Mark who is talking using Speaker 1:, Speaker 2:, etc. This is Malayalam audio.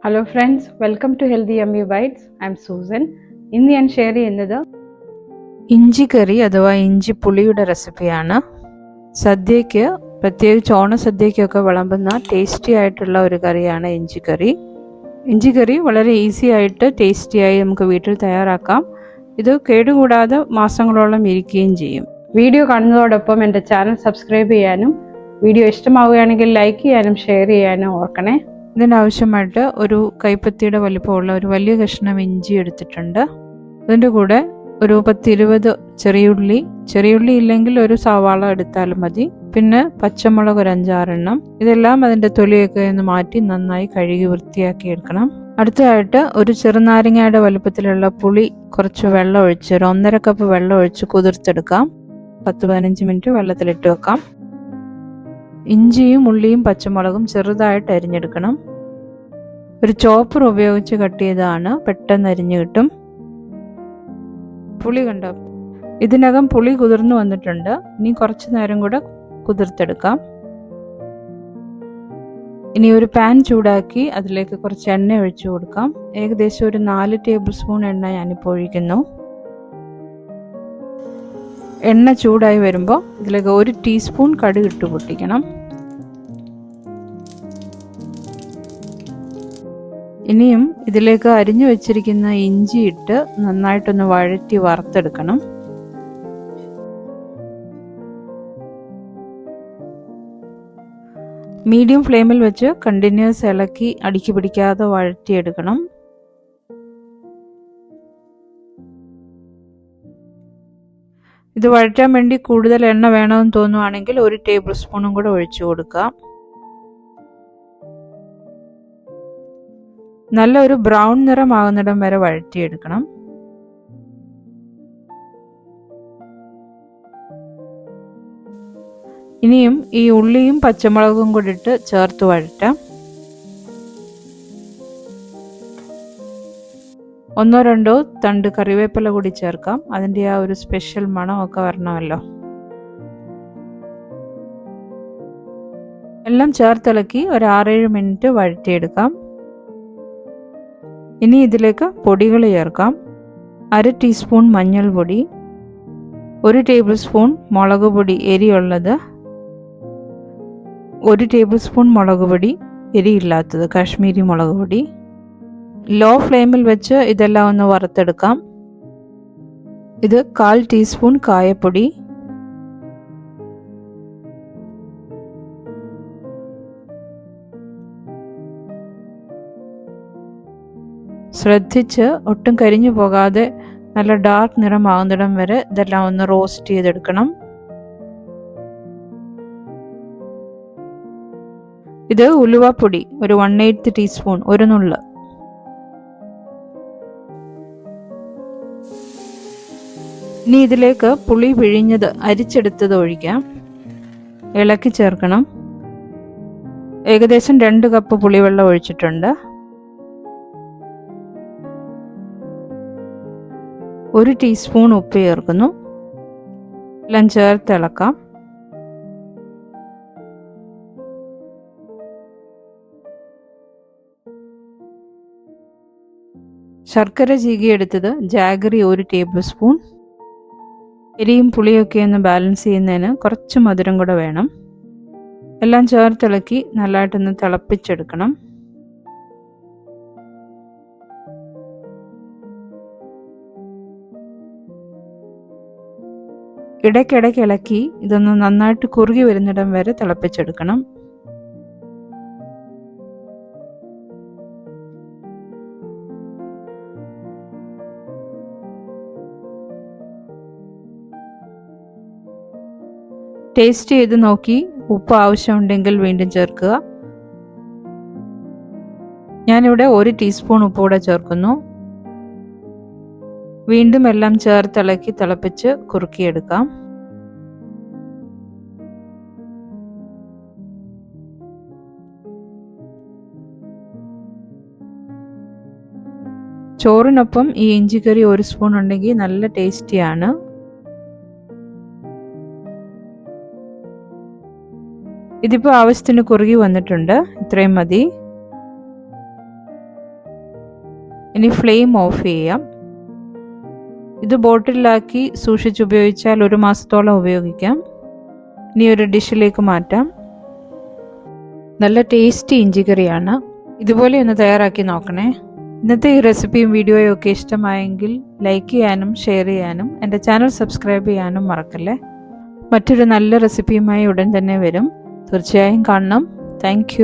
Speaker 1: Hello friends, welcome to healthy yummy bites. I am Susan. ഇന്ന് ഞാൻ ഷെയർ ചെയ്യുന്നത് ഇഞ്ചി കറി അഥവാ ഇഞ്ചി പുളിയുടെ റെസിപ്പിയാണ്. സദ്യയ്ക്ക്, പ്രത്യേകിച്ച് ഓണസദ്യയ്ക്കൊക്കെ വിളമ്പുന്ന ടേസ്റ്റി ആയിട്ടുള്ള ഒരു കറിയാണ് ഇഞ്ചി കറി. ഇഞ്ചി കറി വളരെ ഈസി ആയിട്ട് ടേസ്റ്റിയായി നമുക്ക് വീട്ടിൽ തയ്യാറാക്കാം. ഇത് കേടുകൂടാതെ മാസങ്ങളോളം ഇരിക്കുകയും ചെയ്യും. വീഡിയോ കാണുന്നതോടൊപ്പം എൻ്റെ ചാനൽ സബ്സ്ക്രൈബ് ചെയ്യാനും വീഡിയോ ഇഷ്ടമാവുകയാണെങ്കിൽ ലൈക്ക് ചെയ്യാനും ഷെയർ ചെയ്യാനും ഓർക്കണേ. ഇതിനാവശ്യമായിട്ട് ഒരു കൈപ്പത്തിയുടെ വലിപ്പമുള്ള ഒരു വലിയ കഷ്ണം ഇഞ്ചി എടുത്തിട്ടുണ്ട്. അതിൻ്റെ കൂടെ ഒരു 10-20 ചെറിയുള്ളി ഇല്ലെങ്കിൽ ഒരു സവാള എടുത്താലും മതി. പിന്നെ പച്ചമുളക് ഒരു 5-6 ഇതെല്ലാം അതിൻ്റെ തൊലിയൊക്കെ ഒന്ന് മാറ്റി നന്നായി കഴുകി വൃത്തിയാക്കി എടുക്കണം. അടുത്തതായിട്ട് ഒരു ചെറുനാരങ്ങയുടെ വലുപ്പത്തിലുള്ള പുളി കുറച്ച് വെള്ളം ഒഴിച്ച്, ഒരു 1.5 കപ്പ് വെള്ളം ഒഴിച്ച് കുതിർത്തെടുക്കാം. 10-15 മിനിറ്റ് വെള്ളത്തിലിട്ട് വെക്കാം. ഇഞ്ചിയും ഉള്ളിയും പച്ചമുളകും ചെറുതായിട്ട് അരിഞ്ഞെടുക്കണം. ഒരു ചോപ്പർ ഉപയോഗിച്ച് കട്ട് ചെയ്തതാണ്, പെട്ടെന്ന് അരിഞ്ഞു കിട്ടും. പുളി കണ്ടോ, ഇതിനകം പുളി കുതിർന്നു വന്നിട്ടുണ്ട്. ഇനി കുറച്ച് നേരം കൂടെ കുതിർത്തെടുക്കാം. ഇനി ഒരു പാൻ ചൂടാക്കി അതിലേക്ക് കുറച്ച് എണ്ണ ഒഴിച്ചു കൊടുക്കാം. ഏകദേശം ഒരു 4 ടേബിൾ സ്പൂൺ എണ്ണ ഞാനിപ്പോൾ ഒഴിക്കുന്നു. എണ്ണ ചൂടായി വരുമ്പോൾ ഇതിലേക്ക് 1 ടീസ്പൂൺ കടുക് ഇട്ട് പൊട്ടിക്കണം. ഇനിയും ഇതിലേക്ക് അരിഞ്ഞു വെച്ചിരിക്കുന്ന ഇഞ്ചി ഇട്ട് നന്നായിട്ടൊന്ന് വഴറ്റി വറുത്തെടുക്കണം. മീഡിയം ഫ്ലെയിമിൽ വെച്ച് കണ്ടിന്യൂസ് ഇളക്കി അടുക്കി പിടിക്കാതെ വഴറ്റിയെടുക്കണം. ഇത് വഴറ്റാൻ വേണ്ടി കൂടുതൽ എണ്ണ വേണമെന്ന് തോന്നുവാണെങ്കിൽ 1 ടേബിൾ സ്പൂണും കൂടെ ഒഴിച്ചു കൊടുക്കാം. നല്ലൊരു ബ്രൗൺ നിറമാകുന്നിടം വരെ വഴറ്റിയെടുക്കണം. ഇനിയും ഈ ഉള്ളിയും പച്ചമുളകും കൂടി ഇട്ട് ചേർത്ത് വഴറ്റാം. 1-2 തണ്ട് കറിവേപ്പില കൂടി ചേർക്കാം. അതിൻ്റെ ആ ഒരു സ്പെഷ്യൽ മണമൊക്കെ വരണമല്ലോ. എല്ലാം ചേർത്തിളക്കി ഒരു 6-7 മിനിറ്റ് വഴറ്റിയെടുക്കാം. ഇനി ഇതിലേക്ക് പൊടികൾ ചേർക്കാം. 1/2 ടീസ്പൂൺ മഞ്ഞൾപ്പൊടി, 1 ടേബിൾ സ്പൂൺ മുളക് പൊടി എരിയുള്ളത്, 1 ടേബിൾ സ്പൂൺ മുളക് പൊടി എരിയില്ലാത്തത് കാശ്മീരി മുളക് പൊടി. ലോ ഫ്ലെയിമിൽ വെച്ച് ഇതെല്ലാം ഒന്ന് വറുത്തെടുക്കാം. ഇത് 1/4 ടീസ്പൂൺ കായപ്പൊടി, ശ്രദ്ധിച്ച് ഒട്ടും കരിഞ്ഞു പോകാതെ നല്ല ഡാർക്ക് നിറമാകുന്നിടം വരെ ഇതെല്ലാം ഒന്ന് റോസ്റ്റ് ചെയ്തെടുക്കണം. ഇത് ഉലുവാപ്പൊടി ഒരു 1/8 ടീസ്പൂൺ, ഒരു നുള്ള്. ഇനി ഇതിലേക്ക് പുളി പിഴിഞ്ഞത് അരിച്ചെടുത്തത് ഒഴിക്കാം. ഇളക്കി ചേർക്കണം. ഏകദേശം 2 കപ്പ് പുളിവെള്ളം ഒഴിച്ചിട്ടുണ്ട്. 1 ടീസ്പൂൺ ഉപ്പ് ചേർക്കുന്നു. എല്ലാം ചേർത്ത് ഇളക്കാം. ശർക്കര ചീകിയെടുത്തത് ജാഗറി 1 ടേബിൾ സ്പൂൺ. എരിയും പുളിയൊക്കെ ഒന്ന് ബാലൻസ് ചെയ്യുന്നതിന് കുറച്ച് മധുരം കൂടെ വേണം. എല്ലാം ചേർത്തിളക്കി നല്ലതായിട്ടൊന്ന് തിളപ്പിച്ചെടുക്കണം. ഇടയ്ക്കിടയ്ക്ക് ഇളക്കി ഇതൊന്ന് നന്നായിട്ട് കുറുകി വരുന്നിടം വരെ തിളപ്പിച്ചെടുക്കണം. ടേസ്റ്റ് ചെയ്ത് നോക്കി ഉപ്പ് ആവശ്യമുണ്ടെങ്കിൽ വീണ്ടും ചേർക്കുക. ഞാനിവിടെ 1 ടീസ്പൂൺ ഉപ്പ് കൂടെ ചേർക്കുന്നു. വീണ്ടും എല്ലാം ചേർത്തിളക്കി തിളപ്പിച്ച് കുറുക്കിയെടുക്കാം. ചോറിനൊപ്പം ഈ ഇഞ്ചിക്കറി 1 സ്പൂൺ ഉണ്ടെങ്കിൽ നല്ല ടേസ്റ്റിയാണ്. ഇതിപ്പോൾ ആവശ്യത്തിന് കുറുകി വന്നിട്ടുണ്ട്. ഇത്രയും മതി. ഇനി ഫ്ലെയിം ഓഫ് ചെയ്യാം. ഇത് ബോട്ടിലാക്കി സൂക്ഷിച്ചുപയോഗിച്ചാൽ 1 മാസത്തോളം ഉപയോഗിക്കാം. ഇനി ഒരു ഡിഷിലേക്ക് മാറ്റാം. നല്ല ടേസ്റ്റി ഇഞ്ചിക്കറിയാണ്. ഇതുപോലെ ഒന്ന് തയ്യാറാക്കി നോക്കണേ. ഇന്നത്തെ ഈ റെസിപ്പിയും വീഡിയോയും ഒക്കെ ഇഷ്ടമായെങ്കിൽ ലൈക്ക് ചെയ്യാനും ഷെയർ ചെയ്യാനും എൻ്റെ ചാനൽ സബ്സ്ക്രൈബ് ചെയ്യാനും മറക്കല്ലേ. മറ്റൊരു നല്ല റെസിപ്പിയുമായി ഉടൻ തന്നെ വരും. തീർച്ചയായും കാണണം. താങ്ക്